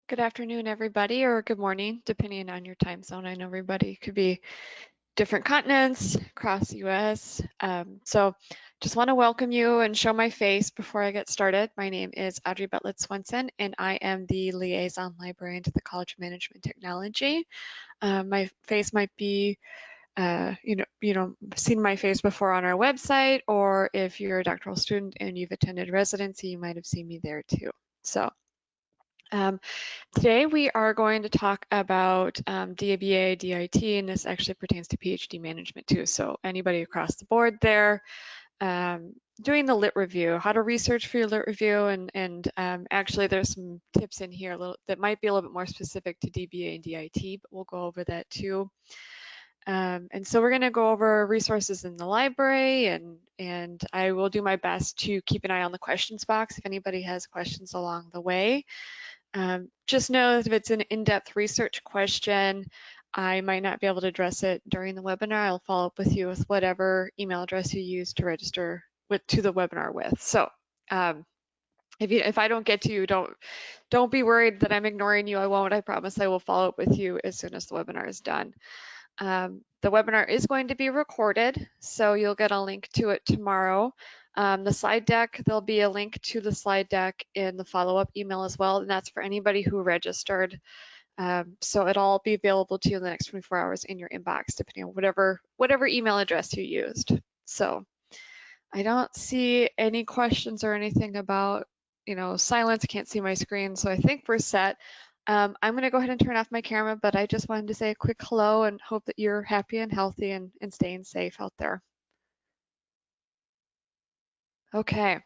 Good afternoon, everybody, or good morning, depending on your time zone. I know everybody could be different continents across the US. So just want to welcome you and show my face before I get started. My name is Audrey Butlett Swenson, and I am the liaison librarian to the College of Management Technology. My face might be, seen my face before on our website, or if you're a doctoral student and you've attended residency, you might have seen me there too. So. Today we are going to talk about DBA, DIT, and this actually pertains to PhD management too. So anybody across the board there, doing the lit review, how to research for your lit review, and actually there's some tips in here that might be a little bit more specific to DBA and DIT, but we'll go over that too. And so we're going to go over resources in the library, and I will do my best to keep an eye on the questions box if anybody has questions along the way. Just know that if it's an in-depth research question, I might not be able to address it during the webinar. I'll follow up with you with whatever email address you use to register to the webinar with. So if I don't get to you, don't be worried that I'm ignoring you. I won't. I promise I will follow up with you as soon as the webinar is done. The webinar is going to be recorded, so you'll get a link to it tomorrow. The slide deck, there'll be a link to the slide deck in the follow-up email as well, and that's for anybody who registered. So it'll all be available to you in the next 24 hours in your inbox, depending on whatever email address you used. So I don't see any questions or anything about, silence. I can't see my screen, so I think we're set. I'm going to go ahead and turn off my camera, but I just wanted to say a quick hello and hope that you're happy and healthy and staying safe out there. Okay.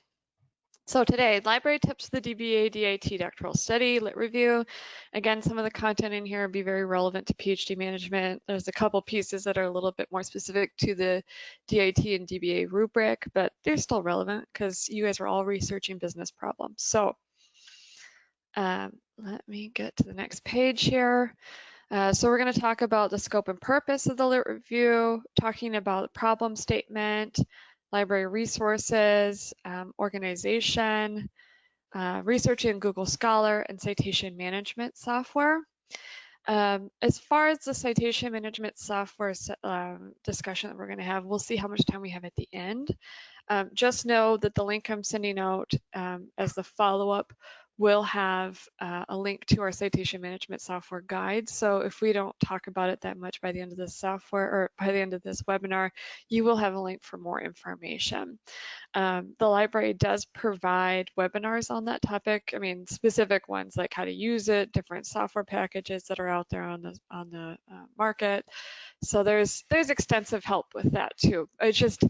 So today, library tips for the DBA, DIT doctoral study, lit review. Again, some of the content in here will be very relevant to PhD management. There's a couple pieces that are a little bit more specific to the DIT and DBA rubric, but they're still relevant because you guys are all researching business problems. So let me get to the next page here. So we're going to talk about the scope and purpose of the lit review, talking about the problem statement, library resources, organization, research in Google Scholar, and citation management software. As far as the citation management software discussion that we're going to have, we'll see how much time we have at the end. Just know that the link I'm sending out as the follow-up will have a link to our citation management software guide. So if we don't talk about it that much by the end of this software or by the end of this webinar, you will have a link for more information. The library does provide webinars on that topic. I mean, specific ones like how to use it, different software packages that are out there on the market. So there's extensive help with that too. It's just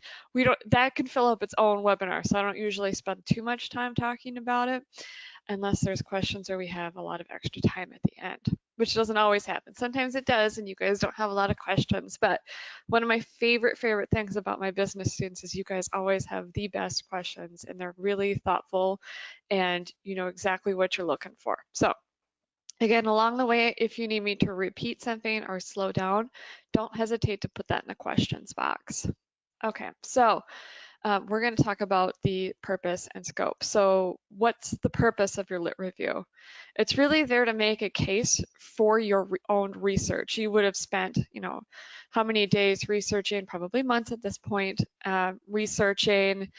that can fill up its own webinar. So I don't usually spend too much time talking about it unless there's questions or we have a lot of extra time at the end, which doesn't always happen. Sometimes it does and you guys don't have a lot of questions, but one of my favorite things about my business students is you guys always have the best questions and they're really thoughtful and you know exactly what you're looking for. So again, along the way, if you need me to repeat something or slow down, don't hesitate to put that in the questions box. Okay, so we're going to talk about the purpose and scope. So what's the purpose of your lit review? It's really there to make a case for your own research. You would have spent, how many days researching, probably months at this point, researching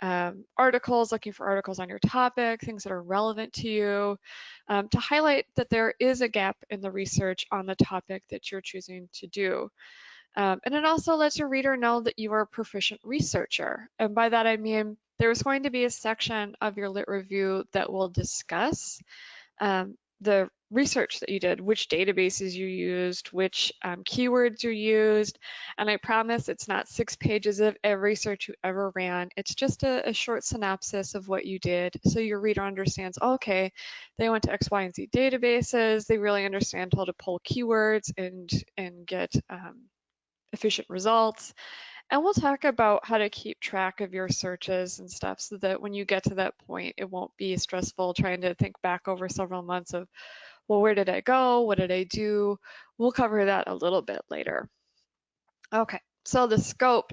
articles, looking for articles on your topic, things that are relevant to you, to highlight that there is a gap in the research on the topic that you're choosing to do. And it also lets your reader know that you are a proficient researcher. And by that I mean there's going to be a section of your lit review that will discuss the research that you did, which databases you used, which keywords you used. And I promise it's not 6 pages of every research you ever ran. It's just a short synopsis of what you did so your reader understands, okay, they went to X, Y, and Z databases. They really understand how to pull keywords and get efficient results. And we'll talk about how to keep track of your searches and stuff so that when you get to that point, it won't be stressful trying to think back over several months of, well, where did I go? What did I do? We'll cover that a little bit later. Okay, so the scope.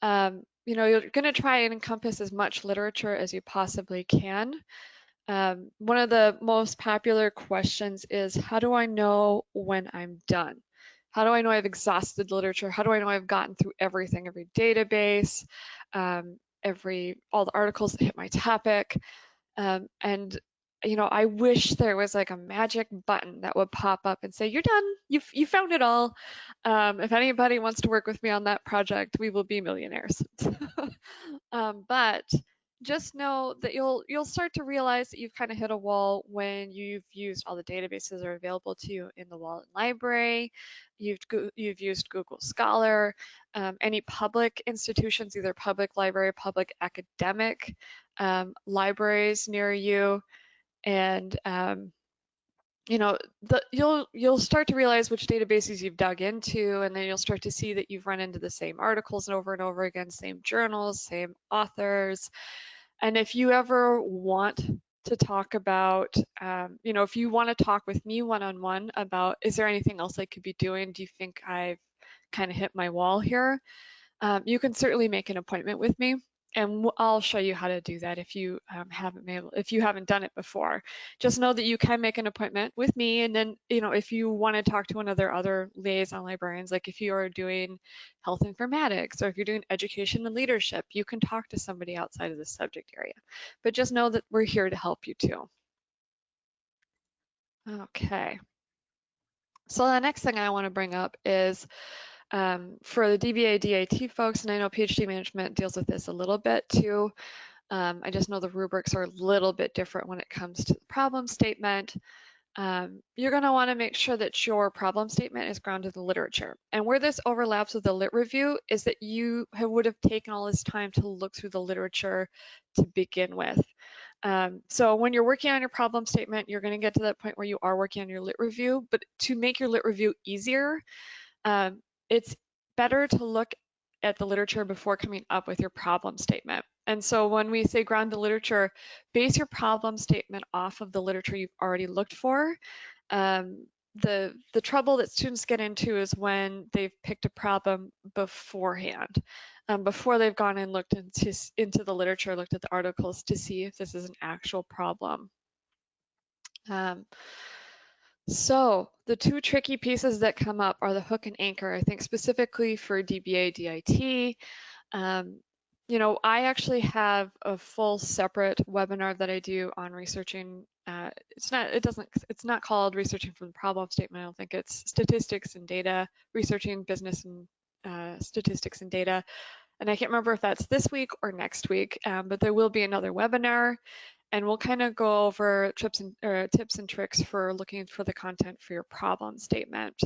You're going to try and encompass as much literature as you possibly can. One of the most popular questions is, how do I know when I'm done? How do I know I've exhausted literature? How do I know I've gotten through everything, every database, all the articles that hit my topic? And I wish there was like a magic button that would pop up and say, "You're done. You found it all. If anybody wants to work with me on that project, we will be millionaires." But just know that you'll start to realize that you've kind of hit a wall when you've used all the databases that are available to you in the Walden Library. You've used Google Scholar, any public institutions, either public library, public academic libraries near you, and you'll start to realize which databases you've dug into, and then you'll start to see that you've run into the same articles and over again, same journals, same authors. And if you ever want to talk about, if you want to talk with me one-on-one about, is there anything else I could be doing? Do you think I've kind of hit my wall here? You can certainly make an appointment with me, and I'll show you how to do that if you haven't done it before. Just know that you can make an appointment with me, and then if you want to talk to one of their other liaison librarians, like if you are doing health informatics or if you're doing education and leadership, you can talk to somebody outside of the subject area. But just know that we're here to help you too. Okay. So the next thing I want to bring up is for the DBA, DIT folks, and I know PhD management deals with this a little bit too. I just know the rubrics are a little bit different when it comes to the problem statement. You're going to want to make sure that your problem statement is grounded in the literature. And where this overlaps with the lit review is that you would have taken all this time to look through the literature to begin with. So when you're working on your problem statement, you're going to get to that point where you are working on your lit review. But to make your lit review easier, it's better to look at the literature before coming up with your problem statement. And so when we say ground the literature, base your problem statement off of the literature you've already looked for. The trouble that students get into is when they've picked a problem beforehand, before they've gone and looked into the literature, looked at the articles to see if this is an actual problem. So the two tricky pieces that come up are the hook and anchor. I think specifically for DBA, DIT, I actually have a full separate webinar that I do on researching. It's not called researching from the problem statement. I don't think it's statistics and data, researching business and statistics and data. And I can't remember if that's this week or next week, but there will be another webinar. And we'll kind of go over tips and tricks for looking for the content for your problem statement.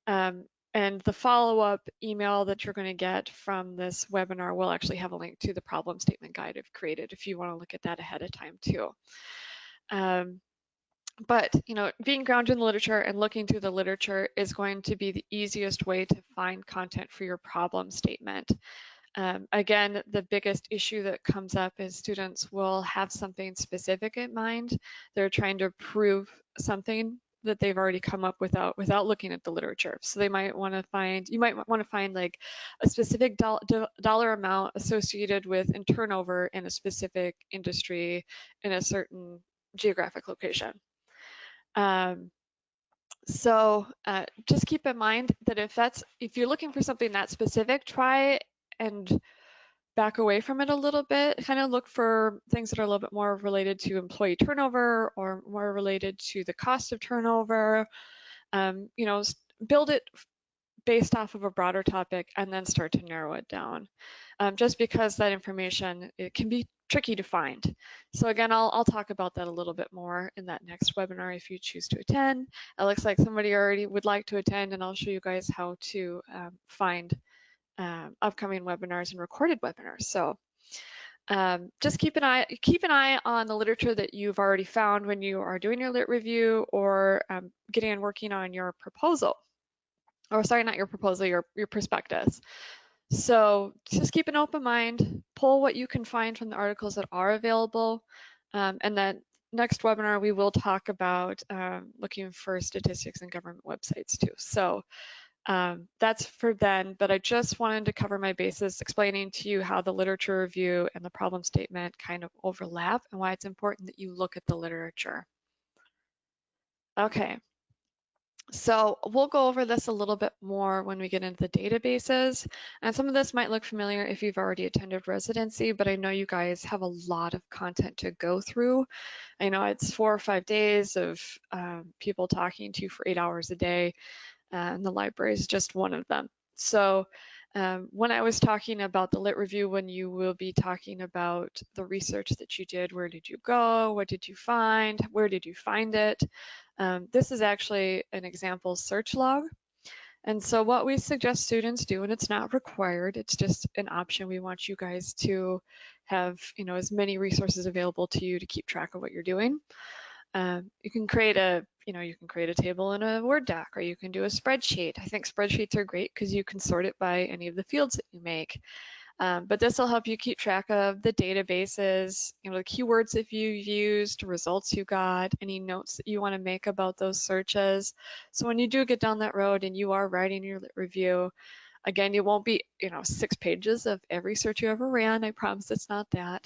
And the follow-up email that you're going to get from this webinar will actually have a link to the problem statement guide I've created if you want to look at that ahead of time too. But being grounded in the literature and looking through the literature is going to be the easiest way to find content for your problem statement. Again, the biggest issue that comes up is students will have something specific in mind. They're trying to prove something that they've already come up without looking at the literature. So you might want to find like a specific dollar amount associated with turnover in a specific industry in a certain geographic location. So just keep in mind that if you're looking for something that specific, try and back away from it a little bit, kind of look for things that are a little bit more related to employee turnover or more related to the cost of turnover. Build it based off of a broader topic and then start to narrow it down. Just because that information, it can be tricky to find. So again, I'll talk about that a little bit more in that next webinar if you choose to attend. It looks like somebody already would like to attend, and I'll show you guys how to find upcoming webinars and recorded webinars. So just keep an eye on the literature that you've already found when you are doing your lit review or getting and working on your proposal. Or sorry, not your proposal, your prospectus. So just keep an open mind, pull what you can find from the articles that are available. And then next webinar, we will talk about looking for statistics and government websites too. So That's for then, but I just wanted to cover my bases explaining to you how the literature review and the problem statement kind of overlap and why it's important that you look at the literature. Okay, so we'll go over this a little bit more when we get into the databases. And some of this might look familiar if you've already attended residency, but I know you guys have a lot of content to go through. I know it's 4 or 5 days of people talking to you for 8 hours a day, and the library is just one of them. So when I was talking about the lit review, when you will be talking about the research that you did, where did you go, what did you find, where did you find it? This is actually an example search log. And so what we suggest students do, and it's not required, it's just an option. We want you guys to have, as many resources available to you to keep track of what you're doing. You can create a table in a Word doc, or you can do a spreadsheet. I think spreadsheets are great because you can sort it by any of the fields that you make. But this will help you keep track of the databases, the keywords that you used, results you got, any notes that you want to make about those searches. So when you do get down that road and you are writing your lit review, again, it won't be 6 pages of every search you ever ran. I promise it's not that.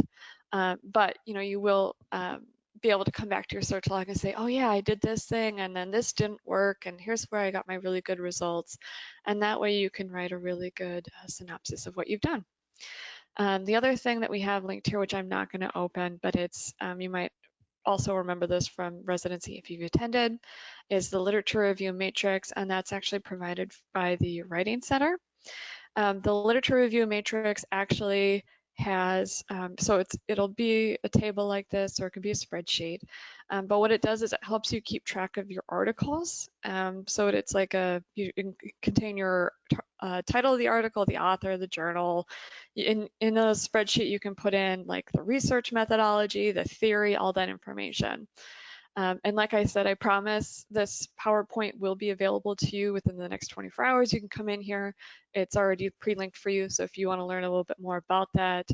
But you will be able to come back to your search log and say, oh yeah, I did this thing and then this didn't work and here's where I got my really good results. And that way you can write a really good synopsis of what you've done. The other thing that we have linked here, which I'm not going to open, but it's you might also remember this from residency if you've attended, is the literature review matrix, and that's actually provided by the Writing Center. The literature review matrix actually has, so it'll be a table like this, or it could be a spreadsheet. But what it does is it helps you keep track of your articles. So it's like you can contain your title of the article, the author, the journal. In a spreadsheet, you can put in like the research methodology, the theory, all that information. And like I said, I promise this PowerPoint will be available to you within the next 24 hours. You can come in here. It's already pre-linked for you. So if you want to learn a little bit more about that,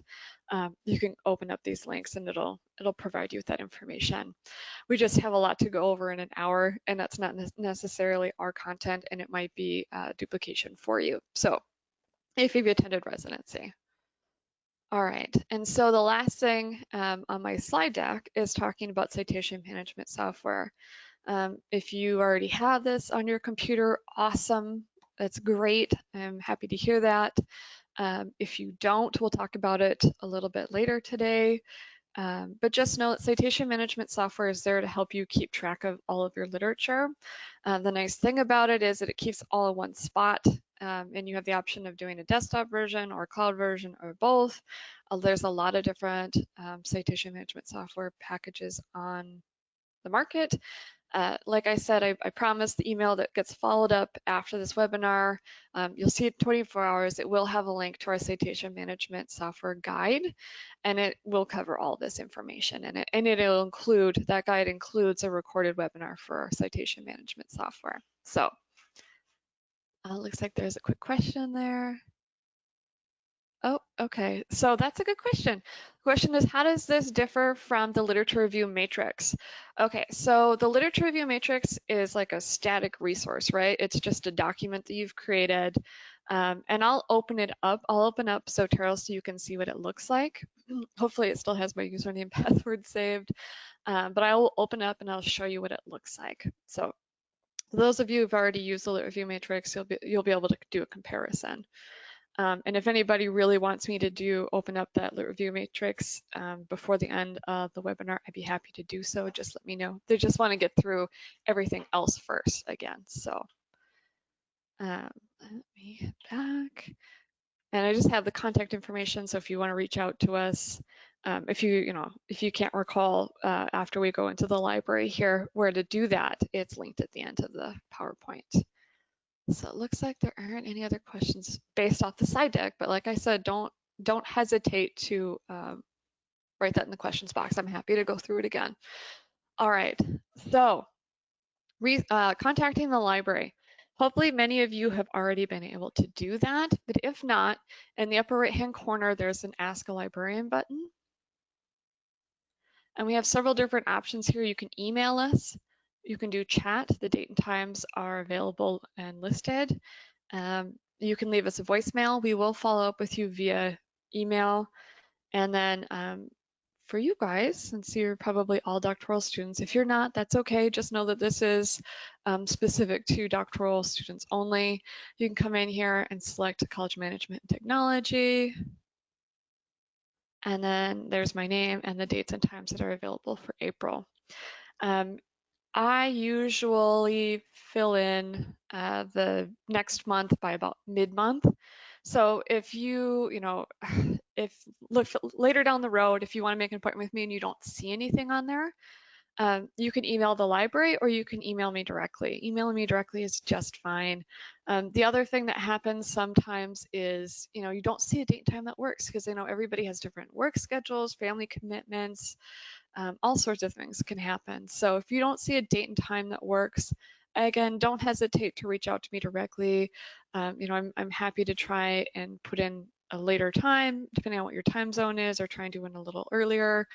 you can open up these links and it'll provide you with that information. We just have a lot to go over in an hour, and that's not necessarily our content, and it might be duplication for you. So if you've attended residency. All right, and so the last thing on my slide deck is talking about citation management software. If you already have this on your computer, awesome, that's great. I'm happy to hear that. If you don't, we'll talk about it a little bit later today. But just know that citation management software is there to help you keep track of all of your literature. The nice thing about it is that it keeps all in one spot, and you have the option of doing a desktop version or a cloud version or both. There's a lot of different citation management software packages on the market. Like I said, I promise the email that gets followed up after this webinar, you'll see it in 24 hours. It will have a link to our citation management software guide, and it will cover all this information in it. And it'll include, that guide includes a recorded webinar for our citation management software. So looks like there's a quick question there. Oh, okay. So that's a good question. The question is, how does this differ from the literature review matrix? Okay, so the literature review matrix is like a static resource, right? It's just a document that you've created. And I'll open it up. I'll open up Zotero so you can see what it looks like. Hopefully it still has my username and password saved. But I will open up and I'll show you what it looks like. So those of you who've already used the lit review matrix, you'll be able to do a comparison. And if anybody really wants me to open up that lit review matrix before the end of the webinar, I'd be happy to do so. Just let me know. They just want to get through everything else first again. So let me head back. And I just have the contact information. So if you want to reach out to us, if you can't recall after we go into the library here where to do that, it's linked at the end of the PowerPoint. So it looks like there aren't any other questions based off the slide deck, but like I said, don't hesitate to write that in the questions box. I'm happy to go through it again. All right, so contacting the library. Hopefully many of you have already been able to do that, but if not, in the upper right-hand corner, there's an Ask a Librarian button. And we have several different options here. You can email us, you can do chat, the date and times are available and listed. You can leave us a voicemail. We will follow up with you via email. And then for you guys, since you're probably all doctoral students, if you're not, that's okay. Just know that this is specific to doctoral students only. You can come in here and select College Management and Technology. And then there's my name and the dates and times that are available for April. I usually fill in the next month by about mid-month. So if if look later down the road, if you want to make an appointment with me and you don't see anything on there, you can email the library or you can email me directly. Emailing me directly is just fine. The other thing that happens sometimes is, you don't see a date and time that works because everybody has different work schedules, family commitments, all sorts of things can happen. So if you don't see a date and time that works, again, don't hesitate to reach out to me directly. I'm happy to try and put in a later time, depending on what your time zone is, or try and do one a little earlier.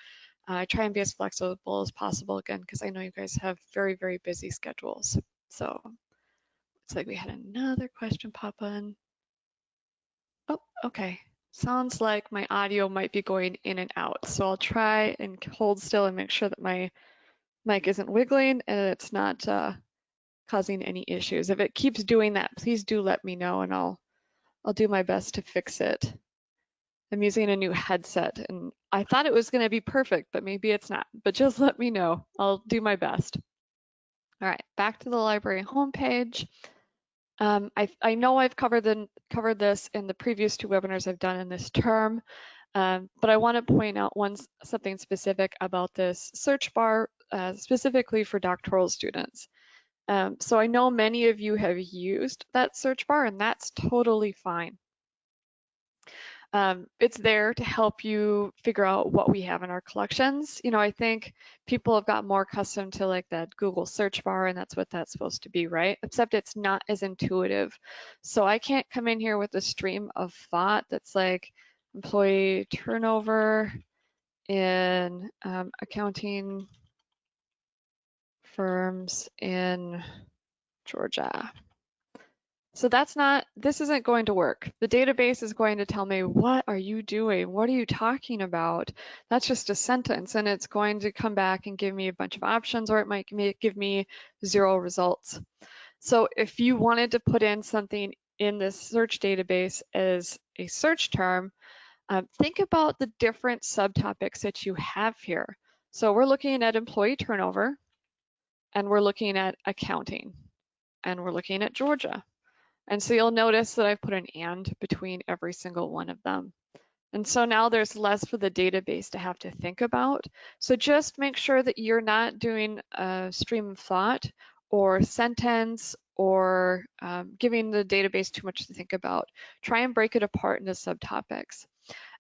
Try and be as flexible as possible, again, because I know you guys have very, very busy schedules. So it's like we had another question pop in. Oh, okay. Sounds like my audio might be going in and out. So I'll try and hold still and make sure that my mic isn't wiggling and it's not causing any issues. If it keeps doing that, please do let me know and I'll do my best to fix it. I'm using a new headset and I thought it was going to be perfect, but maybe it's not. But just let me know. I'll do my best. All right, back to the library homepage. I know I've covered this in the previous 2 webinars I've done in this term, but I want to point out something specific about this search bar, specifically for doctoral students. So I know many of you have used that search bar, and that's totally fine. It's there to help you figure out what we have in our collections. I think people have got more accustomed to like that Google search bar, and that's what that's supposed to be, right? Except it's not as intuitive. So I can't come in here with a stream of thought that's like employee turnover in accounting firms in Georgia. So this isn't going to work. The database is going to tell me, what are you doing? What are you talking about? That's just a sentence, and it's going to come back and give me a bunch of options, or it might give me 0 results. So if you wanted to put in something in this search database as a search term, think about the different subtopics that you have here. So we're looking at employee turnover, and we're looking at accounting, and we're looking at Georgia. And so you'll notice that I've put an and between every single one of them. And so now there's less for the database to have to think about. So just make sure that you're not doing a stream of thought or sentence or giving the database too much to think about. Try and break it apart into subtopics.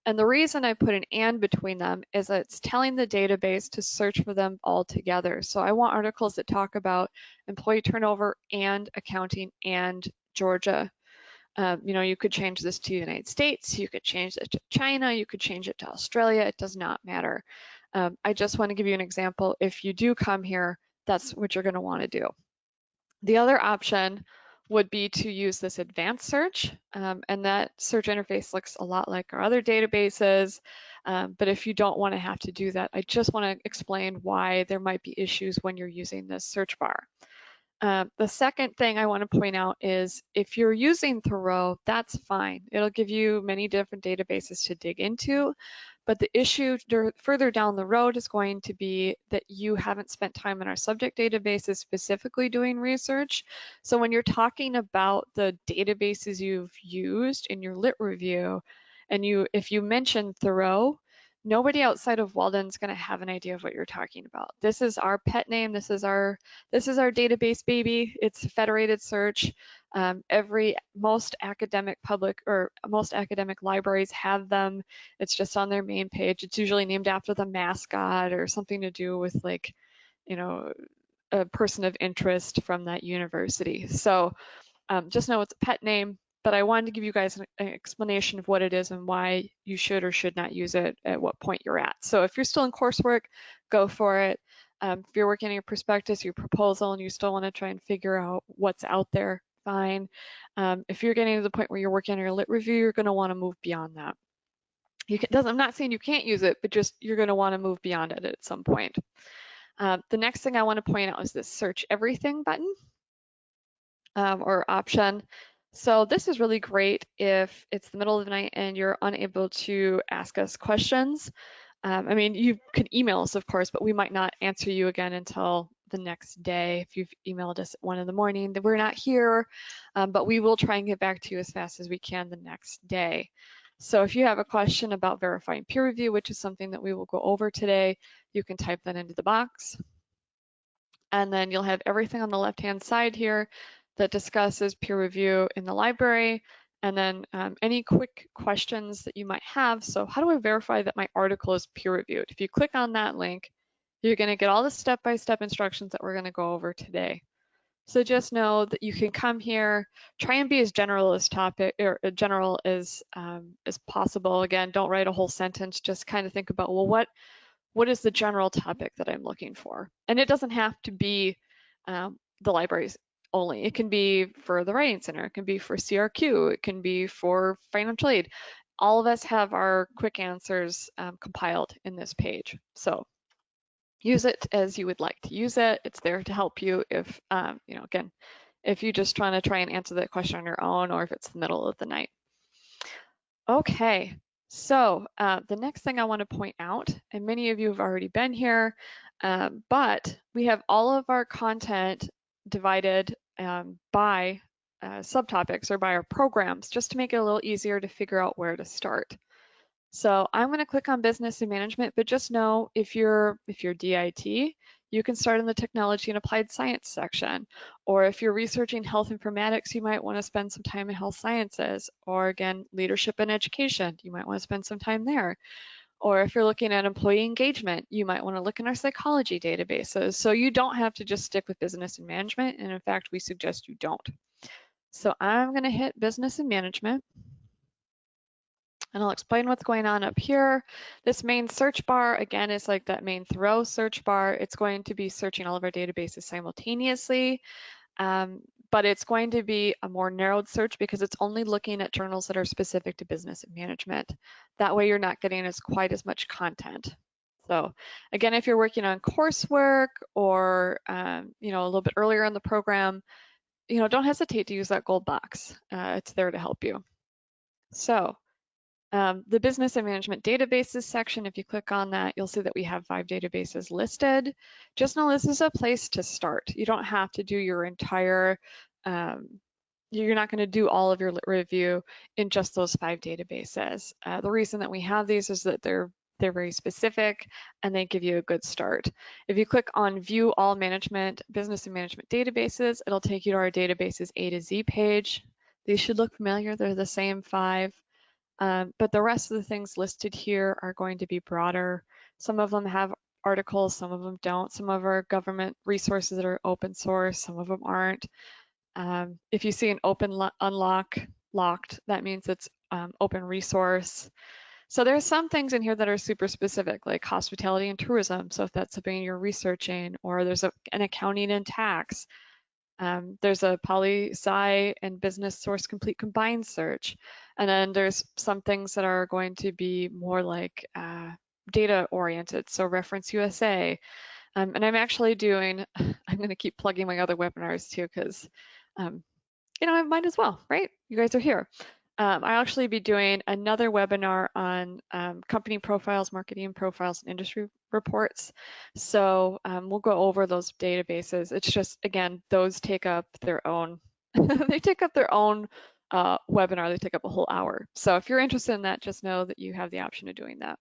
And the reason I put an and between them is that it's telling the database to search for them all together. So I want articles that talk about employee turnover and accounting and Georgia. You could change this to the United States, you could change it to China, you could change it to Australia, it does not matter. I just want to give you an example. If you do come here, that's what you're going to want to do. The other option would be to use this advanced search, and that search interface looks a lot like our other databases, but if you don't want to have to do that, I just want to explain why there might be issues when you're using this search bar. The second thing I want to point out is if you're using Thoreau, that's fine. It'll give you many different databases to dig into, but the issue further down the road is going to be that you haven't spent time in our subject databases specifically doing research. So when you're talking about the databases you've used in your lit review, and if you mention Thoreau, nobody outside of Waldens is going to have an idea of what you're talking about. This is our pet name. This is our database baby. It's a federated search. Most academic libraries have them. It's just on their main page. It's usually named after the mascot or something to do with a person of interest from that university. So just know it's a pet name. But I wanted to give you guys an explanation of what it is and why you should or should not use it at what point you're at. So if you're still in coursework, go for it. If you're working on your prospectus, your proposal, and you still want to try and figure out what's out there, fine. If you're getting to the point where you're working on your lit review, you're going to want to move beyond that. I'm not saying you can't use it, but just you're going to want to move beyond it at some point. The next thing I want to point out is this search everything button or option. So this is really great if it's the middle of the night and you're unable to ask us questions. I mean, you could email us, of course, but we might not answer you again until the next day. If you've emailed us at 1 in the morning, then we're not here, but we will try and get back to you as fast as we can the next day. So if you have a question about verifying peer review, which is something that we will go over today, you can type that into the box. And then you'll have everything on the left-hand side here that discusses peer review in the library, and then any quick questions that you might have. So how do I verify that my article is peer reviewed? If you click on that link, you're going to get all the step-by-step instructions that we're going to go over today. So just know that you can come here, try and be as general as possible. Again, don't write a whole sentence. Just kind of think about, well, what is the general topic that I'm looking for? And it doesn't have to be the libraries only. It can be for the Writing Center. It can be for CRQ. It can be for financial aid. All of us have our quick answers compiled in this page. So use it as you would like to use it. It's there to help you if, again, if you're just trying to answer that question on your own, or if it's the middle of the night. Okay, so the next thing I want to point out, and many of you have already been here, but we have all of our content divided by subtopics or by our programs, just to make it a little easier to figure out where to start. So I'm going to click on business and management, but just know if you're DIT, you can start in the technology and applied science section. Or if you're researching health informatics, you might want to spend some time in health sciences. Or again, leadership and education, you might want to spend some time there. Or if you're looking at employee engagement, you might want to look in our psychology databases. So you don't have to just stick with business and management. And in fact, we suggest you don't. So I'm going to hit business and management. And I'll explain what's going on up here. This main search bar, again, is like that main Thoreau search bar. It's going to be searching all of our databases simultaneously, but it's going to be a more narrowed search because it's only looking at journals that are specific to business and management. That way you're not getting quite as much content. So again, if you're working on coursework or a little bit earlier in the program, don't hesitate to use that gold box. It's there to help you. So the business and management databases section, if you click on that, you'll see that we have 5 databases listed. Just know this is a place to start. You don't have to do your entire, you're not going to do all of your lit review in just those 5 databases. The reason that we have these is that they're very specific and they give you a good start. If you click on view all management, business and management databases, it'll take you to our databases A to Z page. These should look familiar. They're the same 5. But the rest of the things listed here are going to be broader. Some of them have articles, some of them don't. Some of our government resources that are open source, some of them aren't. If you see an open locked, that means it's open resource. So there's some things in here that are super specific, like hospitality and tourism. So if that's something you're researching, or there's an accounting and tax. There's a poli-sci and business source complete combined search. And then there's some things that are going to be more like data oriented, so Reference USA. And I'm actually doing, I'm going to keep plugging my other webinars too, because, I might as well, right? You guys are here. I'll actually be doing another webinar on company profiles, marketing profiles, and industry reports. So we'll go over those databases. It's just, again, those take up their own, they take up their own webinar. They take up a whole hour. So if you're interested in that, just know that you have the option of doing that.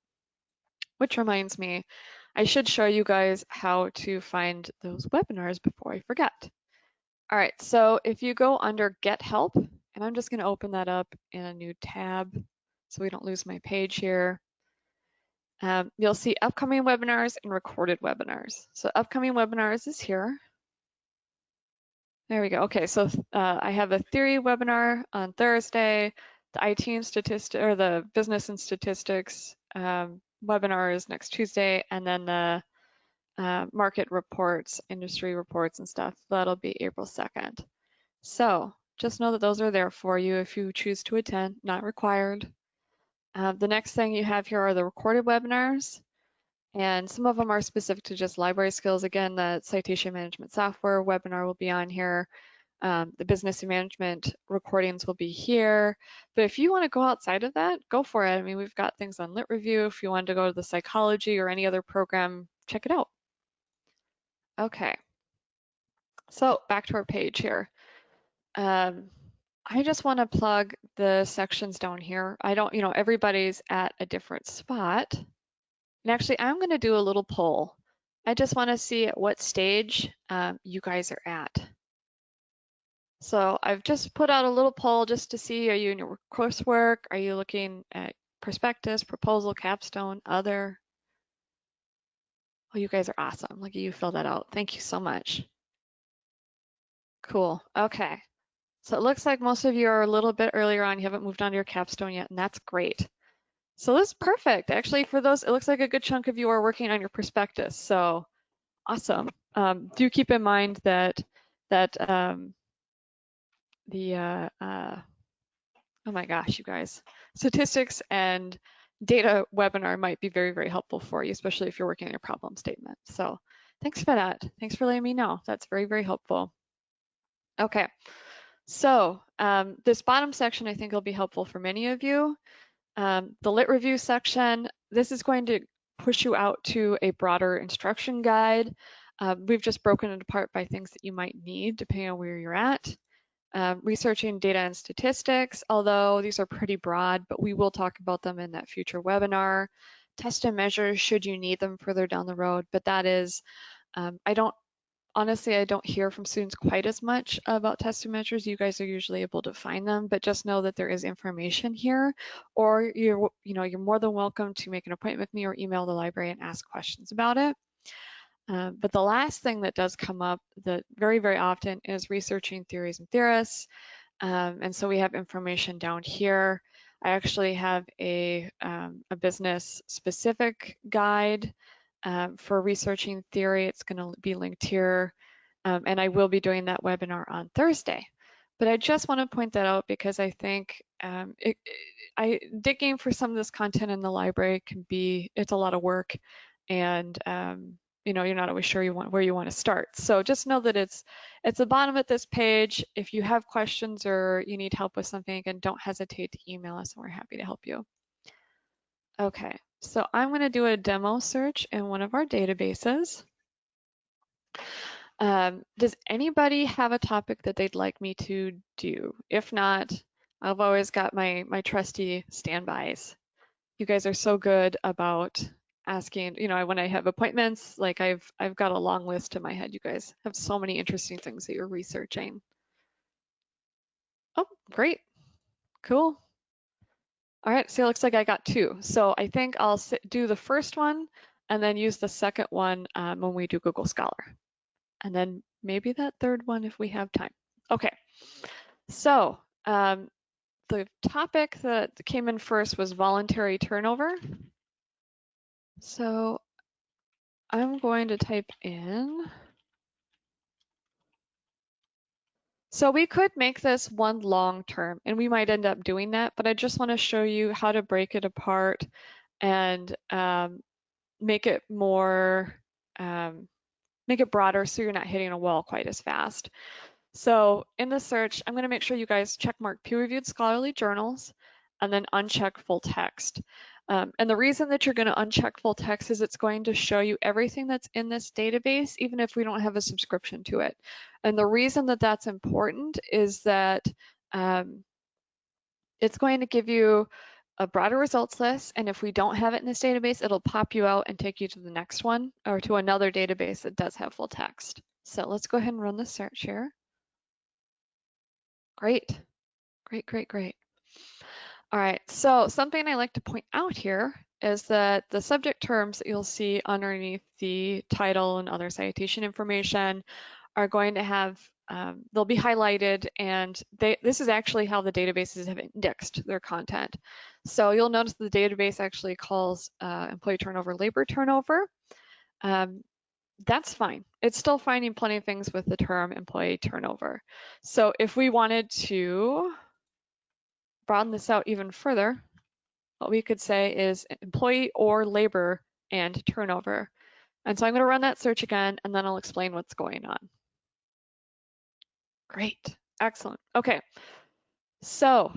Which reminds me, I should show you guys how to find those webinars before I forget. All right, so if you go under Get Help, and I'm just going to open that up in a new tab so we don't lose my page here. You'll see upcoming webinars and recorded webinars. So upcoming webinars is here. There we go. Okay, so I have a theory webinar on Thursday, the IT and statistics, or the business and statistics webinar is next Tuesday, and then the market reports, industry reports and stuff, that'll be April 2nd. So Just know that those are there for you if you choose to attend, not required. The next thing you have here are the recorded webinars, and some of them are specific to just library skills. Again, the citation management software webinar will be on here. The business management recordings will be here. But if you want to go outside of that, go for it. I mean, we've got things on Lit Review. If you wanted to go to the psychology or any other program, check it out. Okay. So back to our page here. I just want to plug the sections down here. I don't, everybody's at a different spot. And actually, I'm going to do a little poll. I just want to see at what stage you guys are at. So I've just put out a little poll just to see, are you in your coursework? Are you looking at prospectus, proposal, capstone, other? Oh, you guys are awesome. Look at you fill that out. Thank you so much. Cool. Okay. So it looks like most of you are a little bit earlier on. You haven't moved on to your capstone yet, and that's great. So this is perfect. Actually, for those, it looks like a good chunk of you are working on your prospectus. So awesome. Do keep in mind that oh my gosh, you guys, statistics and data webinar might be very, very helpful for you, especially if you're working on your problem statement. So thanks for that. Thanks for letting me know. That's very, very helpful. Okay, so this bottom section I think will be helpful for many of you. The Lit Review section, this is going to push you out to a broader instruction guide. We've just broken it apart by things that you might need depending on where you're at. Researching data and statistics, although these are pretty broad, but we will talk about them in that future webinar. Test and measures should you need them further down the road, but that is, honestly, I don't hear from students quite as much about test and measures. You guys are usually able to find them, but just know that there is information here, or you're more than welcome to make an appointment with me or email the library and ask questions about it. But the last thing that does come up that very, very often is researching theories and theorists. And so we have information down here. I actually have a business specific guide for researching theory. It's going to be linked here. And I will be doing that webinar on Thursday. But I just want to point that out because I think digging for some of this content in the library it's a lot of work. And you're not always sure where you want to start. So just know that it's the bottom of this page. If you have questions or you need help with something, again, don't hesitate to email us and we're happy to help you. Okay, so I'm going to do a demo search in one of our databases. Does anybody have a topic that they'd like me to do? If not, I've always got my trusty standbys. You guys are so good about asking, when I have appointments, like I've got a long list in my head. You guys have so many interesting things that you're researching. Oh, great. Cool. All right, so it looks like I got 2. So I think I'll do the first one and then use the second one when we do Google Scholar. And then maybe that third one if we have time. Okay, so the topic that came in first was voluntary turnover. So I'm going to type in. So we could make this one long term, and we might end up doing that, but I just want to show you how to break it apart and make it more, make it broader so you're not hitting a wall quite as fast. So in the search, I'm going to make sure you guys check mark peer-reviewed scholarly journals and then uncheck full text. And the reason that you're going to uncheck full text is it's going to show you everything that's in this database, even if we don't have a subscription to it. And the reason that that's important is that it's going to give you a broader results list. And if we don't have it in this database, it'll pop you out and take you to the next one or to another database that does have full text. So let's go ahead and run the search here. Great, great, great, great. All right, so something I like to point out here is that the subject terms that you'll see underneath the title and other citation information are going to have, they'll be highlighted, and this is actually how the databases have indexed their content. So you'll notice the database actually calls employee turnover labor turnover. that's fine. It's still finding plenty of things with the term employee turnover. So if we wanted to broaden this out even further, what we could say is employee or labor and turnover. And so I'm going to run that search again, and then I'll explain what's going on. Great, excellent. Okay, so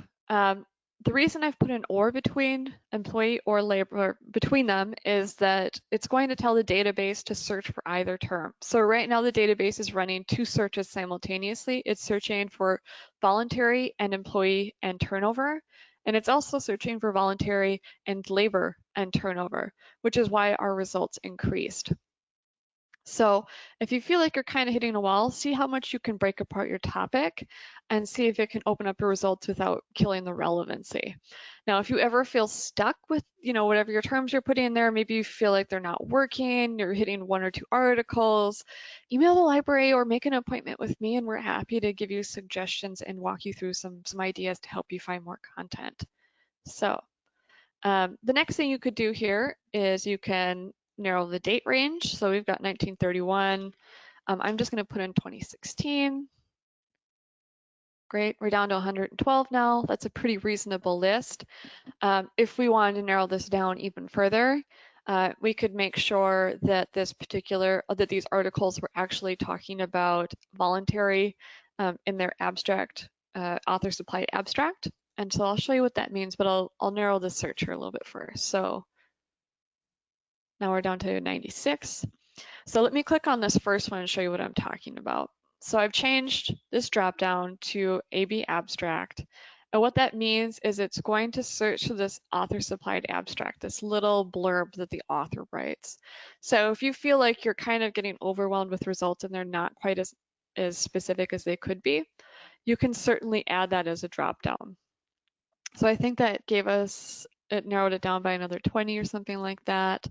the reason I've put an or between employee or labor between them is that it's going to tell the database to search for either term. So right now the database is running 2 searches simultaneously. It's searching for voluntary and employee and turnover, and it's also searching for voluntary and labor and turnover, which is why our results increased. So if you feel like you're kind of hitting a wall, see how much you can break apart your topic and see if it can open up your results without killing the relevancy. Now, if you ever feel stuck with, whatever your terms you're putting in there, maybe you feel like they're not working, you're hitting 1 or 2 articles, email the library or make an appointment with me, and we're happy to give you suggestions and walk you through some ideas to help you find more content. So the next thing you could do here is you can narrow the date range. So we've got 1931. I'm just going to put in 2016. Great, we're down to 112 now. That's a pretty reasonable list. If we wanted to narrow this down even further, we could make sure that these articles were actually talking about voluntary in their abstract, author supplied abstract. And so I'll show you what that means, but I'll narrow the search here a little bit first. So now we're down to 96. So let me click on this first one and show you what I'm talking about. So I've changed this dropdown to AB abstract. And what that means is it's going to search for this author supplied abstract, this little blurb that the author writes. So if you feel like you're kind of getting overwhelmed with results and they're not quite as specific as they could be, you can certainly add that as a dropdown. So I think that it narrowed it down by another 20 or something like that.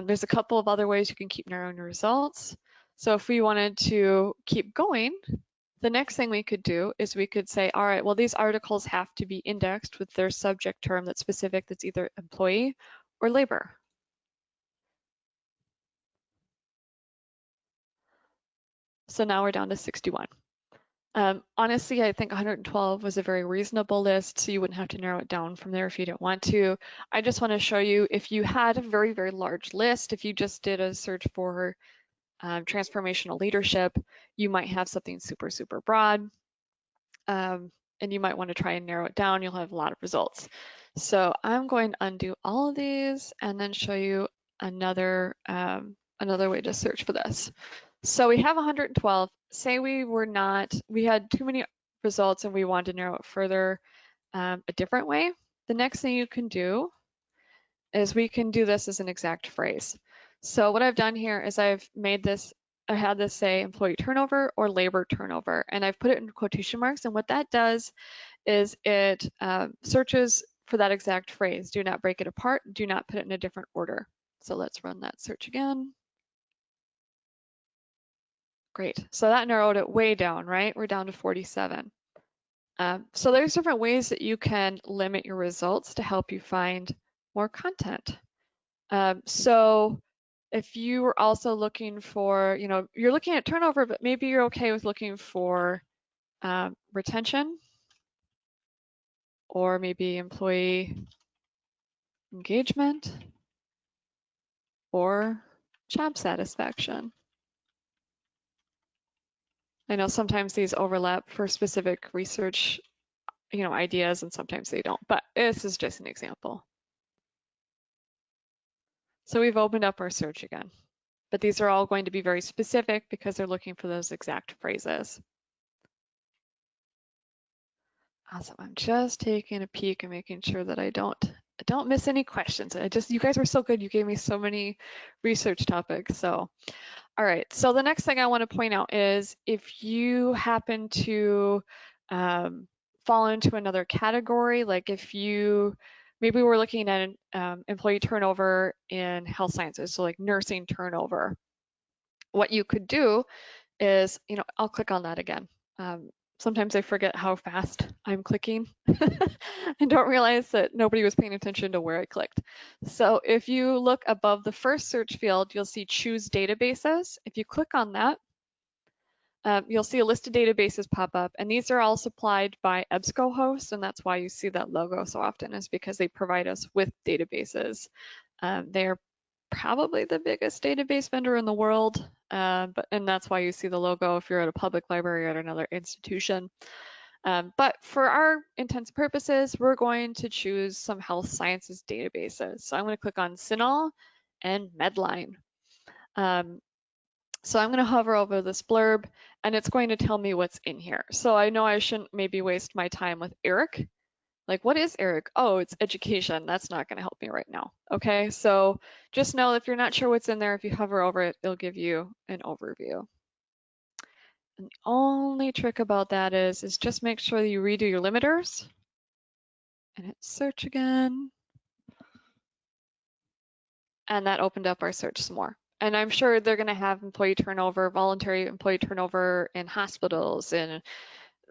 There's a couple of other ways you can keep narrowing your results. So if we wanted to keep going, the next thing we could do is we could say, all right, well, these articles have to be indexed with their subject term that's specific, that's either employee or labor. So now we're down to 61. Honestly, I think 112 was a very reasonable list, so you wouldn't have to narrow it down from there if you didn't want to. I just want to show you if you had a very, very large list, if you just did a search for transformational leadership, you might have something super, super broad, and you might want to try and narrow it down. You'll have a lot of results. So I'm going to undo all of these and then show you another way to search for this. So we have 112. Say we had too many results and we want to narrow it further a different way. The next thing you can do is we can do this as an exact phrase. So what I've done here is I had this say employee turnover or labor turnover, and I've put it in quotation marks. And what that does is it searches for that exact phrase. Do not break it apart. Do not put it in a different order. So let's run that search again. Great. So that narrowed it way down, right? We're down to 47. So there's different ways that you can limit your results to help you find more content. So if you were also looking for, you're looking at turnover, but maybe you're okay with looking for retention or maybe employee engagement or job satisfaction. I know sometimes these overlap for specific research, ideas, and sometimes they don't, but this is just an example. So we've opened up our search again, but these are all going to be very specific because they're looking for those exact phrases. Awesome. I'm just taking a peek and making sure that I don't miss any questions. You guys were so good. You gave me so many research topics. So, all right. So the next thing I want to point out is if you happen to fall into another category, like maybe we're looking at employee turnover in health sciences, so like nursing turnover. What you could do is, I'll click on that again. Sometimes I forget how fast I'm clicking and don't realize that nobody was paying attention to where I clicked. So if you look above the first search field, you'll see choose databases. If you click on that, you'll see a list of databases pop up, and these are all supplied by EBSCOhost, and that's why you see that logo so often, is because they provide us with databases. They're probably the biggest database vendor in the world, and that's why you see the logo if you're at a public library or at another institution. But for our intents and purposes, we're going to choose some health sciences databases. So I'm going to click on CINAHL and Medline. So I'm going to hover over this blurb, and it's going to tell me what's in here. So I know I shouldn't maybe waste my time with ERIC. Like, what is ERIC? Oh, it's education. That's not going to help me right now. Okay, so just know if you're not sure what's in there, if you hover over it, it'll give you an overview. And the only trick about that is just make sure that you redo your limiters and hit search again. And that opened up our search some more. And I'm sure they're going to have employee turnover, voluntary employee turnover in hospitals and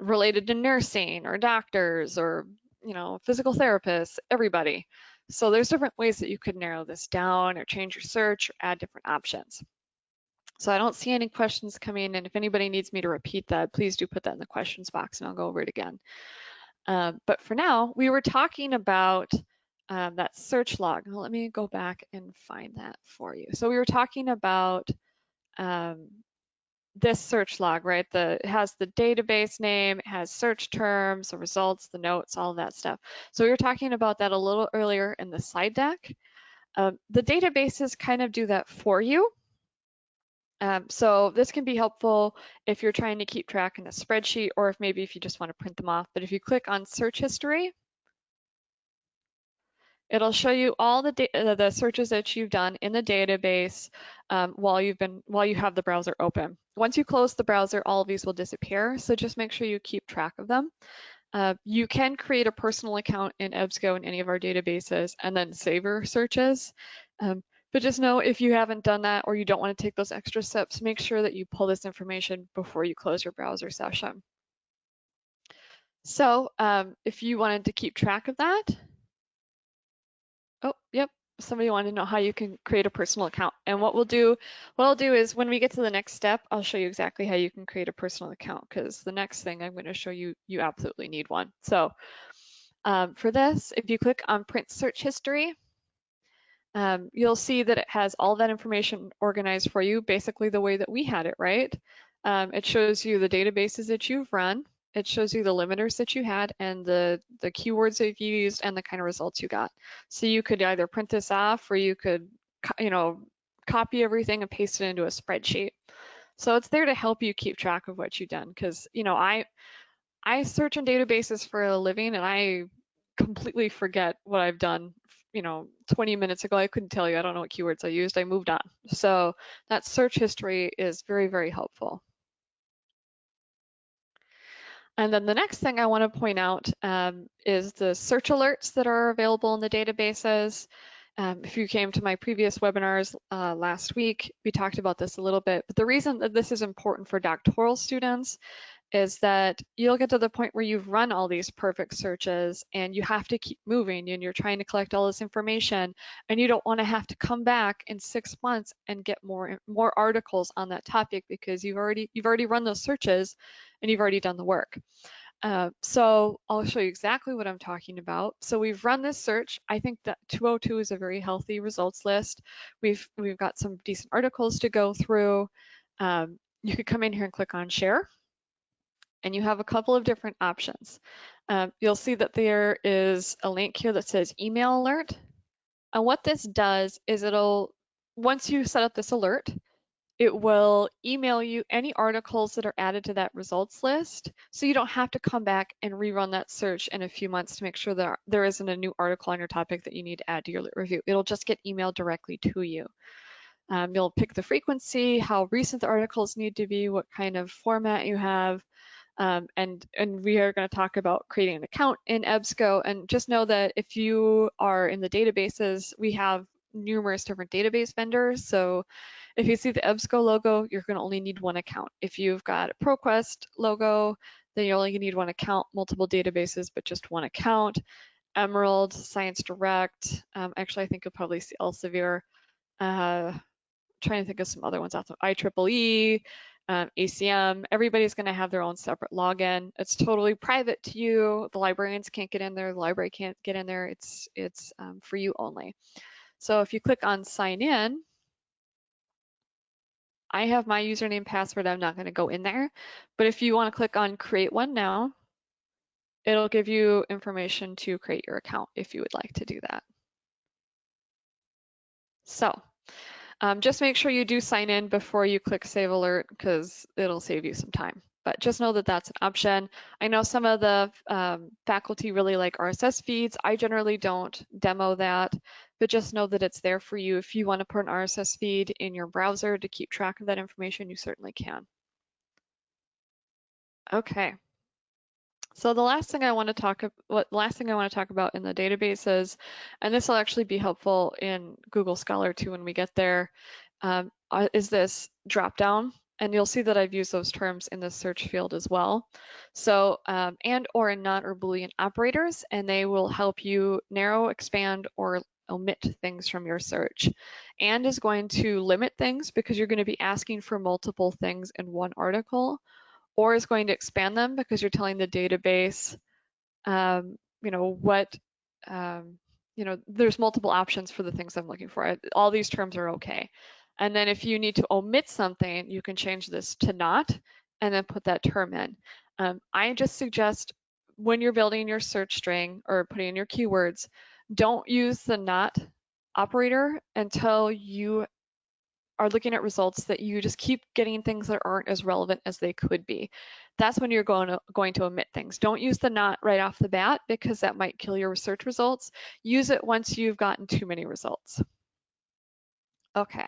related to nursing or doctors or, you know, physical therapists, everybody. So there's different ways that you could narrow this down or change your search or add different options. So I don't see any questions coming, and if anybody needs me to repeat that, please do put that in the questions box and I'll go over it again. But for now, we were talking about that search log. Well, let me go back and find that for you. So we were talking about this search log, right? It has the database name, it has search terms, the results, the notes, all of that stuff. So we were talking about that a little earlier in the slide deck. The databases kind of do that for you. So this can be helpful if you're trying to keep track in a spreadsheet, or if maybe if you just want to print them off. But if you click on search history, it'll show you all the searches that you've done in the database while you have the browser open. Once you close the browser, all of these will disappear. So just make sure you keep track of them. You can create a personal account in EBSCO in any of our databases and then save your searches. But just know if you haven't done that or you don't want to take those extra steps, make sure that you pull this information before you close your browser session. So if you wanted to keep track of that, oh, yep, somebody wanted to know how you can create a personal account. And what I'll do is when we get to the next step, I'll show you exactly how you can create a personal account, because the next thing I'm going to show you, you absolutely need one. So for this, if you click on print search history, you'll see that it has all that information organized for you, basically the way that we had it, right? It shows you the databases that you've run. It shows you the limiters that you had and the keywords that you used and the kind of results you got. So you could either print this off, or you could, you know, copy everything and paste it into a spreadsheet. So it's there to help you keep track of what you've done, because, you know, I search in databases for a living and I completely forget what I've done. You know, 20 minutes ago, I couldn't tell you. I don't know what keywords I used. I moved on. So that search history is very, very helpful. And then the next thing I want to point out is the search alerts that are available in the databases. If you came to my previous webinars last week, we talked about this a little bit. But the reason that this is important for doctoral students is that you'll get to the point where you've run all these perfect searches and you have to keep moving and you're trying to collect all this information, and you don't want to have to come back in 6 months and get more articles on that topic, because you've already run those searches and you've already done the work. So I'll show you exactly what I'm talking about. So we've run this search. I think that 202 is a very healthy results list. We've got some decent articles to go through. You could come in here and click on share, and you have a couple of different options. You'll see that there is a link here that says email alert. And what this does is once you set up this alert, it will email you any articles that are added to that results list, so you don't have to come back and rerun that search in a few months to make sure that there isn't a new article on your topic that you need to add to your lit review. It'll just get emailed directly to you. You'll pick the frequency, how recent the articles need to be, what kind of format you have, and we are going to talk about creating an account in EBSCO. And just know that if you are in the databases, we have numerous different database vendors. So if you see the EBSCO logo, you're going to only need one account. If you've got a ProQuest logo, then you only need one account, multiple databases, but just one account. Emerald, Science Direct, actually I think you'll probably see Elsevier. Trying to think of some other ones out there. IEEE, ACM, everybody's going to have their own separate login. It's totally private to you. The librarians can't get in there. The library can't get in there. It's for you only. So if you click on sign in, I have my username password. I'm not going to go in there. But if you want to click on create one now, it'll give you information to create your account if you would like to do that. So just make sure you do sign in before you click save alert because it'll save you some time. But just know that that's an option. I know some of the faculty really like RSS feeds. I generally don't demo that, but just know that it's there for you. If you want to put an RSS feed in your browser to keep track of that information, you certainly can. Okay. So the last thing I want to talk about in the databases, and this will actually be helpful in Google Scholar too when we get there, is this drop down. And you'll see that I've used those terms in the search field as well. So, and or in not or Boolean operators, and they will help you narrow, expand, or omit things from your search. And is going to limit things because you're going to be asking for multiple things in one article, or is going to expand them because you're telling the database, there's multiple options for the things I'm looking for. All these terms are okay. And then if you need to omit something, you can change this to not, and then put that term in. I just suggest when you're building your search string or putting in your keywords, don't use the not operator until you are looking at results that you just keep getting things that aren't as relevant as they could be. That's when you're going to omit things. Don't use the not right off the bat because that might kill your search results. Use it once you've gotten too many results. Okay,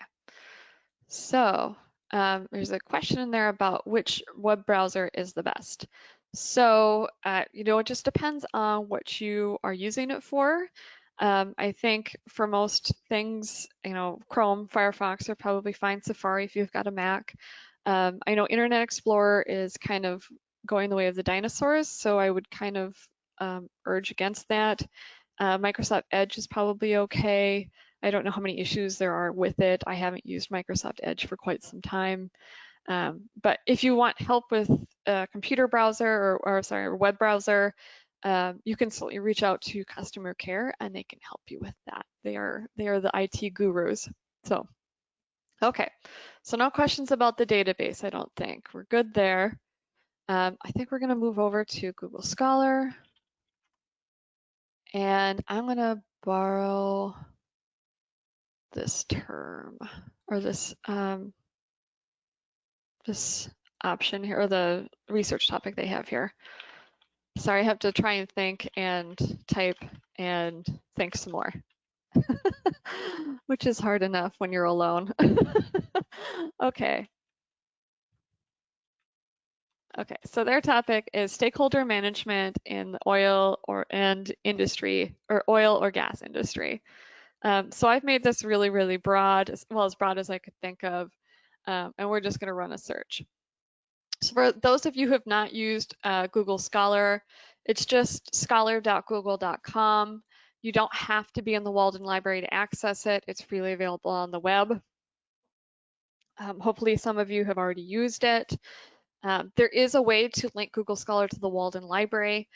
so there's a question in there about which web browser is the best. So, it just depends on what you are using it for. I think for most things, Chrome, Firefox are probably fine. Safari if you've got a Mac. I know Internet Explorer is kind of going the way of the dinosaurs, so I would kind of urge against that. Microsoft Edge is probably okay. I don't know how many issues there are with it. I haven't used Microsoft Edge for quite some time. But if you want help with a computer browser or web browser, you can certainly reach out to customer care and they can help you with that. They are the IT gurus. So, okay. So no questions about the database, I don't think. We're good there. I think we're going to move over to Google Scholar. And I'm going to borrow this term or this option here, or the research topic they have here. Sorry, I have to try and think and type and think some more, which is hard enough when you're alone. Okay. Okay, so their topic is stakeholder management in the oil or gas industry. So I've made this really, really broad, as broad as I could think of, and we're just going to run a search. So for those of you who have not used Google Scholar, it's just scholar.google.com. You don't have to be in the Walden Library to access it. It's freely available on the web. Hopefully some of you have already used it. There is a way to link Google Scholar to the Walden Library.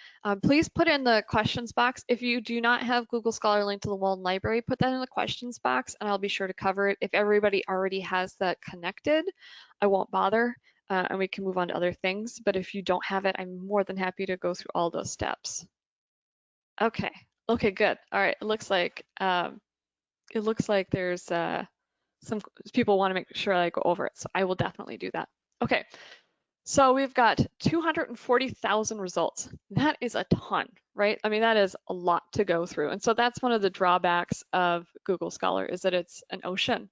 Please put in the questions box. If you do not have Google Scholar linked to the Walden Library, put that in the questions box and I'll be sure to cover it. If everybody already has that connected, I won't bother and we can move on to other things. But if you don't have it, I'm more than happy to go through all those steps. Okay, good. All right, it looks like there's some people want to make sure I go over it, so I will definitely do that. Okay. So we've got 240,000 results. That is a ton, right? I mean, that is a lot to go through. And so that's one of the drawbacks of Google Scholar is that it's an ocean.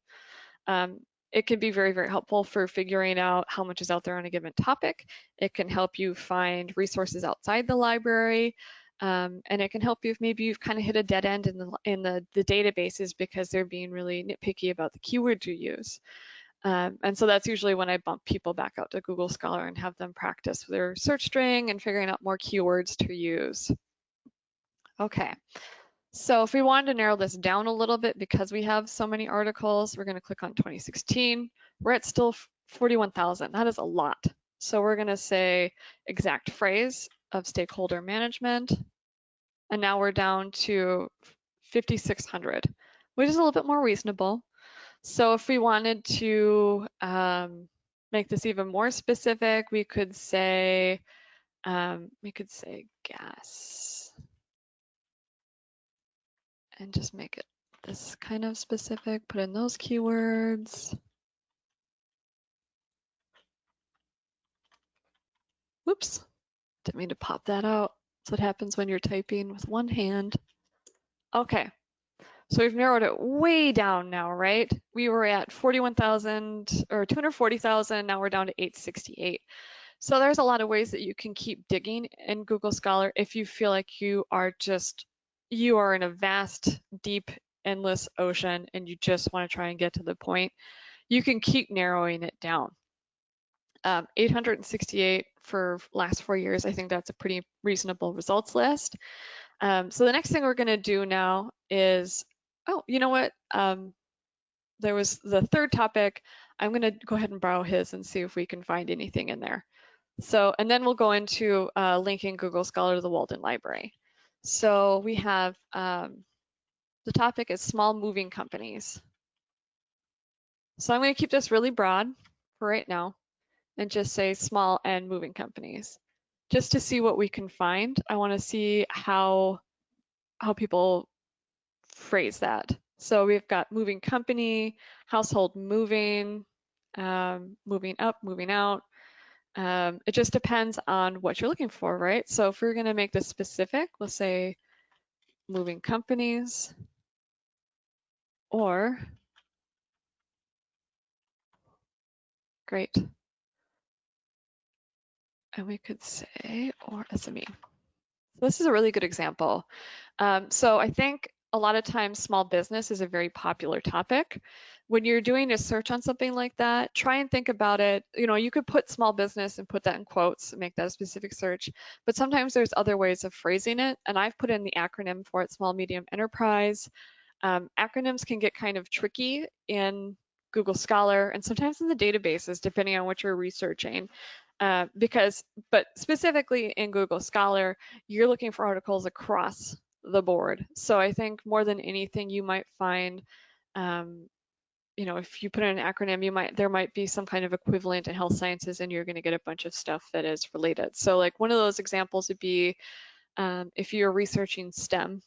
It can be very, very helpful for figuring out how much is out there on a given topic. It can help you find resources outside the library. And it can help you if maybe you've kind of hit a dead end in the databases because they're being really nitpicky about the keywords you use. And so that's usually when I bump people back out to Google Scholar and have them practice their search string and figuring out more keywords to use. Okay, so if we wanted to narrow this down a little bit because we have so many articles, we're going to click on 2016. We're at still 41,000. That is a lot. So we're going to say exact phrase of stakeholder management. And now we're down to 5,600, which is a little bit more reasonable. So if we wanted to make this even more specific, we could say gas and just make it this kind of specific, put in those keywords. Whoops, didn't mean to pop that out. That's what happens when you're typing with one hand. Okay, so we've narrowed it way down now, right? We were at 41,000 or 240,000, now we're down to 868. So there's a lot of ways that you can keep digging in Google Scholar if you feel like you are in a vast, deep, endless ocean and you just want to try and get to the point. You can keep narrowing it down. 868 for last 4 years, I think that's a pretty reasonable results list. So the next thing we're going to do now is, oh, you know what? There was the third topic. I'm going to go ahead and borrow his and see if we can find anything in there. So, and then we'll go into linking Google Scholar to the Walden Library. So we have, the topic is small moving companies. So I'm going to keep this really broad for right now and just say small and moving companies, just to see what we can find. I want to see how people phrase that. So we've got moving company, household moving, moving up, moving out. It just depends on what you're looking for, right? So if we're going to make this specific, we'll say moving companies, or great. And we could say, or SME. This is a really good example. So I think a lot of times small business is a very popular topic. When you're doing a search on something like that, try and think about it. You know, you could put small business and put that in quotes and make that a specific search, but sometimes there's other ways of phrasing it. And I've put in the acronym for it, small, medium enterprise. Acronyms can get kind of tricky in Google Scholar and sometimes in the databases, depending on what you're researching. But specifically in Google Scholar, you're looking for articles across the board. So I think more than anything, you might find, you know, if you put in an acronym, there might be some kind of equivalent in health sciences, and you're going to get a bunch of stuff that is related. So like one of those examples would be if you're researching STEM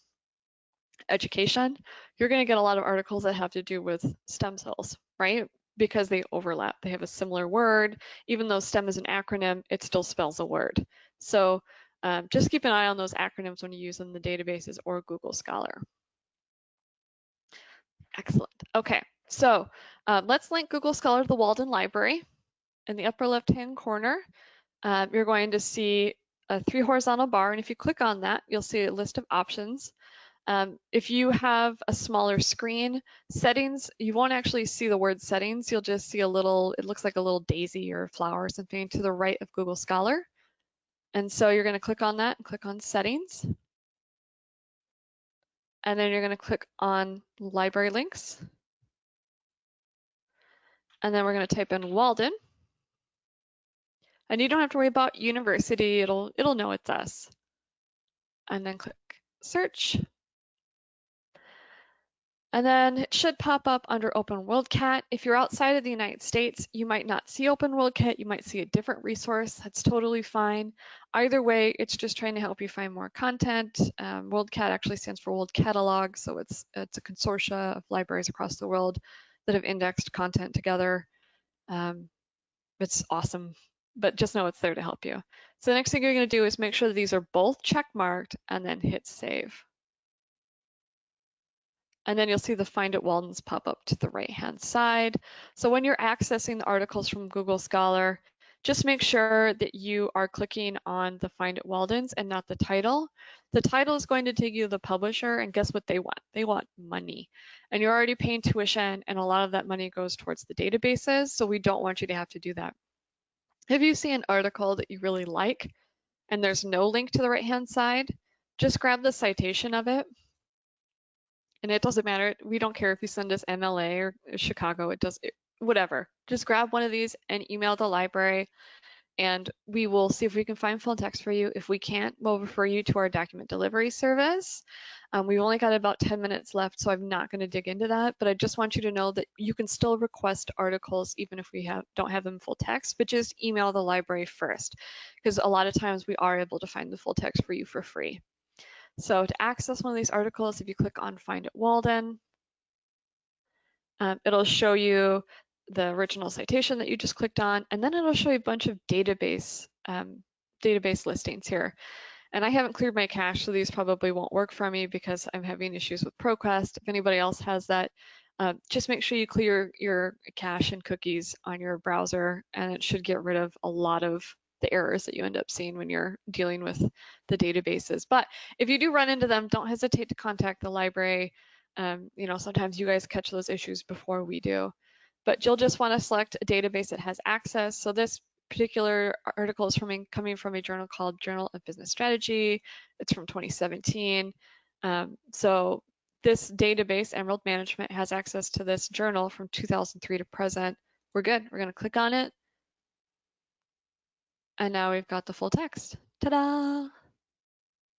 education, you're going to get a lot of articles that have to do with stem cells, right? Because they overlap. They have a similar word. Even though STEM is an acronym, it still spells a word. So just keep an eye on those acronyms when you use them in the databases or Google Scholar. Excellent. Okay, so let's link Google Scholar to the Walden Library. In the upper left-hand corner, you're going to see a 3 horizontal bar, and if you click on that, you'll see a list of options. If you have a smaller screen, settings, you won't actually see the word settings. You'll just see a little, it looks like a little daisy or a flower or something to the right of Google Scholar. And so you're going to click on that and click on settings. And then you're going to click on library links. And then we're going to type in Walden. And you don't have to worry about university. It'll know it's us. And then click search. And then it should pop up under Open WorldCat. If you're outside of the United States, you might not see Open WorldCat. You might see a different resource. That's totally fine. Either way, it's just trying to help you find more content. WorldCat actually stands for World Catalog, so it's a consortia of libraries across the world that have indexed content together. It's awesome, but just know it's there to help you. So the next thing you're going to do is make sure that these are both checkmarked and then hit save. And then you'll see the Find It Waldens pop up to the right-hand side. So when you're accessing the articles from Google Scholar, just make sure that you are clicking on the Find It Waldens and not the title. The title is going to take you to the publisher, and guess what they want? They want money. And you're already paying tuition, and a lot of that money goes towards the databases, so we don't want you to have to do that. If you see an article that you really like, and there's no link to the right-hand side, just grab the citation of it. And it doesn't matter. We don't care if you send us MLA or Chicago. Whatever. Just grab one of these and email the library, and we will see if we can find full text for you. If we can't, we'll refer you to our document delivery service. We've only got about 10 minutes left, so I'm not going to dig into that, but I just want you to know that you can still request articles even if we don't have them full text, but just email the library first, because a lot of times we are able to find the full text for you for free. So to access one of these articles, if you click on Find It Walden, it'll show you the original citation that you just clicked on, and then it'll show you a bunch of database listings here. And I haven't cleared my cache, so these probably won't work for me because I'm having issues with ProQuest. If anybody else has that, just make sure you clear your cache and cookies on your browser, and it should get rid of a lot of the errors that you end up seeing when you're dealing with the databases. But if you do run into them, don't hesitate to contact the library. Sometimes you guys catch those issues before we do. But you'll just want to select a database that has access. So this particular article is coming from a journal called Journal of Business Strategy. It's from 2017. So this database, Emerald Management, has access to this journal from 2003 to present. We're good. We're going to click on it. And now we've got the full text. Ta-da!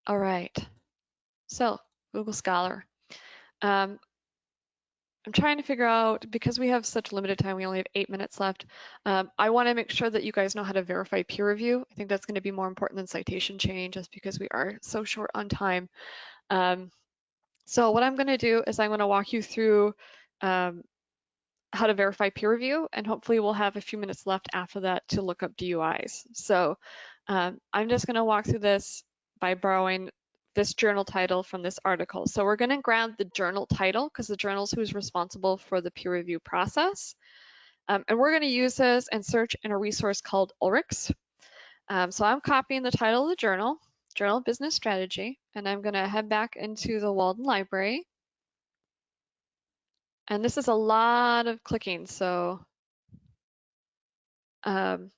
All right. So Google Scholar. I'm trying to figure out, because we have such limited time, we only have 8 minutes left. I want to make sure that you guys know how to verify peer review. I think that's going to be more important than citation change, just because we are so short on time. So what I'm going to do is I'm going to walk you through how to verify peer review, and hopefully we'll have a few minutes left after that to look up DOIs. So I'm just going to walk through this by borrowing this journal title from this article. So we're going to grab the journal title because the journal is who's responsible for the peer review process. And we're going to use this and search in a resource called Ulrichs. So I'm copying the title of the journal, Journal of Business Strategy, and I'm going to head back into the Walden Library. And this is a lot of clicking, so I'm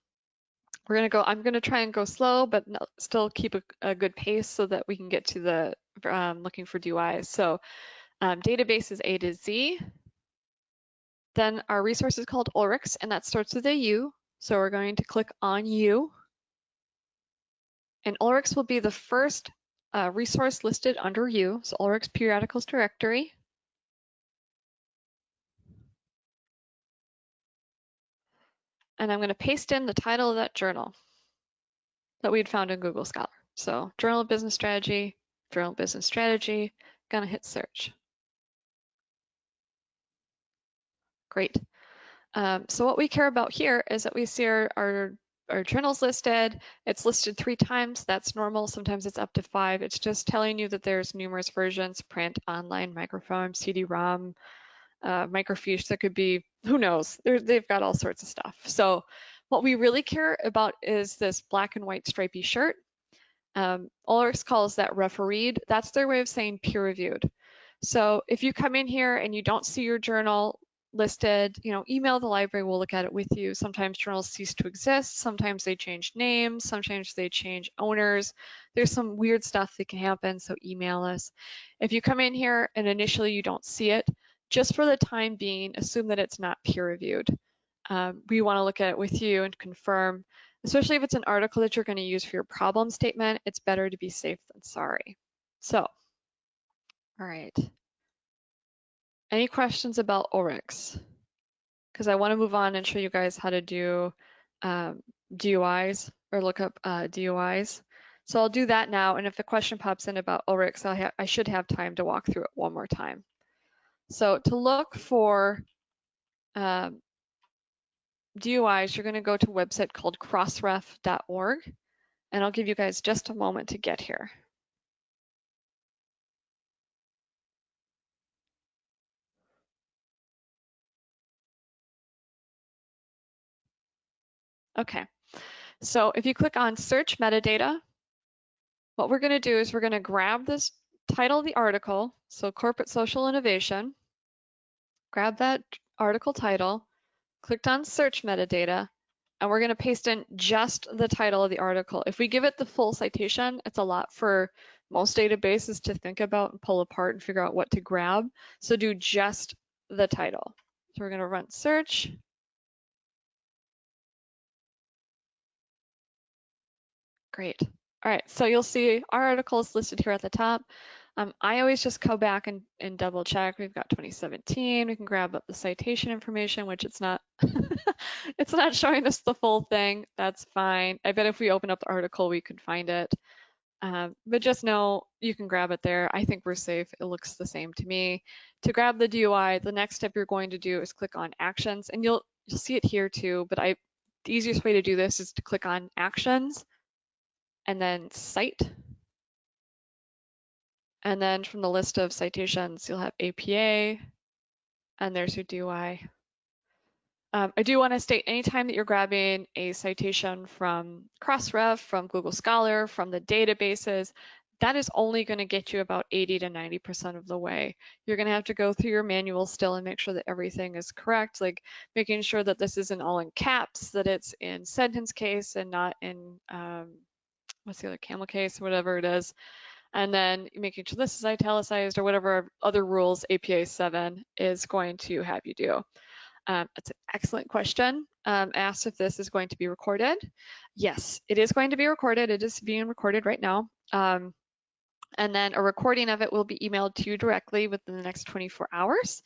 going to try and go slow, but still keep a good pace so that we can get to the looking for DOIs. So database is A to Z. Then our resource is called Ulrichs, and that starts with a U. So we're going to click on U. And Ulrichs will be the first resource listed under U, so Ulrichs Periodicals Directory. And I'm going to paste in the title of that journal that we had found in Google Scholar. So Journal of Business Strategy, gonna hit search. Great. So what we care about here is that we see our journals listed. It's listed 3 times. That's normal. Sometimes it's up to 5. It's just telling you that there's numerous versions: print, online, microfilm, CD-ROM, microfiche. That could be, who knows? They've got all sorts of stuff. So what we really care about is this black and white stripy shirt. Ulrichs calls that refereed. That's their way of saying peer-reviewed. So if you come in here and you don't see your journal listed, email the library, we'll look at it with you. Sometimes journals cease to exist, sometimes they change names, sometimes they change owners. There's some weird stuff that can happen, so email us. If you come in here and initially you don't see it, just for the time being, assume that it's not peer-reviewed. We want to look at it with you and confirm, especially if it's an article that you're going to use for your problem statement. It's better to be safe than sorry. So, all right. Any questions about Ulrichs? Because I want to move on and show you guys how to do DOIs or look up DOIs. So I'll do that now, and if a question pops in about Ulrichs, I should have time to walk through it one more time. So to look for DOIs, you're going to go to a website called crossref.org, and I'll give you guys just a moment to get here. Okay, So if you click on search metadata, what we're going to do is we're going to grab this title of the article, so corporate social innovation, grab that article title, clicked on search metadata, and we're going to paste in just the title of the article. If we give it the full citation, it's a lot for most databases to think about and pull apart and figure out what to grab. So do just the title. So we're going to run search. Great. All right, so you'll see our article is listed here at the top. I always just go back and double check. We've got 2017. We can grab up the citation information, which it's not, it's not showing us the full thing. That's fine. I bet if we open up the article, we could find it. But just know you can grab it there. I think we're safe. It looks the same to me. To grab the DOI, the next step you're going to do is click on actions, and you'll see it here too. But the easiest way to do this is to click on actions and then cite. And then from the list of citations, you'll have APA, and there's your DOI. I do want to state anytime that you're grabbing a citation from Crossref, from Google Scholar, from the databases, that is only going to get you about 80 to 90% of the way. You're going to have to go through your manual still and make sure that everything is correct, like making sure that this isn't all in caps, that it's in sentence case and not in, what's the other, camel case, whatever it is. And then making sure this is italicized or whatever other rules APA 7 is going to have you do. It's an excellent question. Asked if this is going to be recorded. Yes, it is going to be recorded. It is being recorded right now. And then a recording of it will be emailed to you directly within the next 24 hours.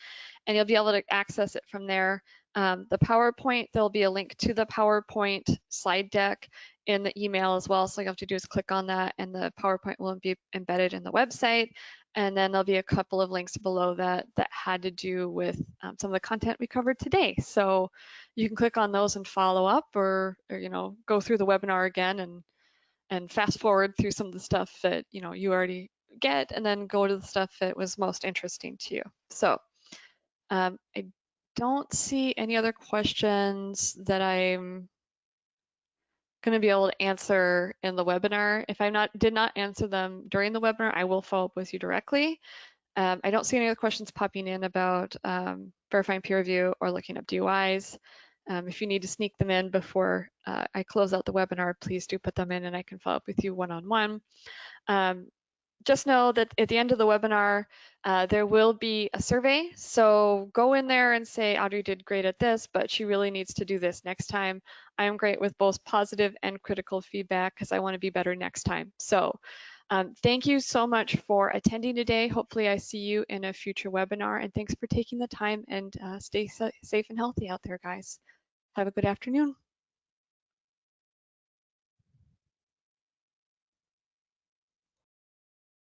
And you'll be able to access it from there. The PowerPoint, there'll be a link to the PowerPoint slide deck in the email as well. So all you have to do is click on that and the PowerPoint will be embedded in the website. And then there'll be a couple of links below that had to do with some of the content we covered today. So you can click on those and follow up or you know, go through the webinar again and fast forward through some of the stuff that you know you already get and then go to the stuff that was most interesting to you. So I don't see any other questions that I'm going to be able to answer in the webinar. If I did not answer them during the webinar, I will follow up with you directly. I don't see any other questions popping in about verifying peer review or looking up DOIs. If you need to sneak them in before I close out the webinar, please do put them in and I can follow up with you one-on-one. Just know that at the end of the webinar, there will be a survey. So go in there and say, Audrey did great at this, but she really needs to do this next time. I am great with both positive and critical feedback because I want to be better next time. So thank you so much for attending today. Hopefully I see you in a future webinar, and thanks for taking the time, and stay safe and healthy out there, guys. Have a good afternoon.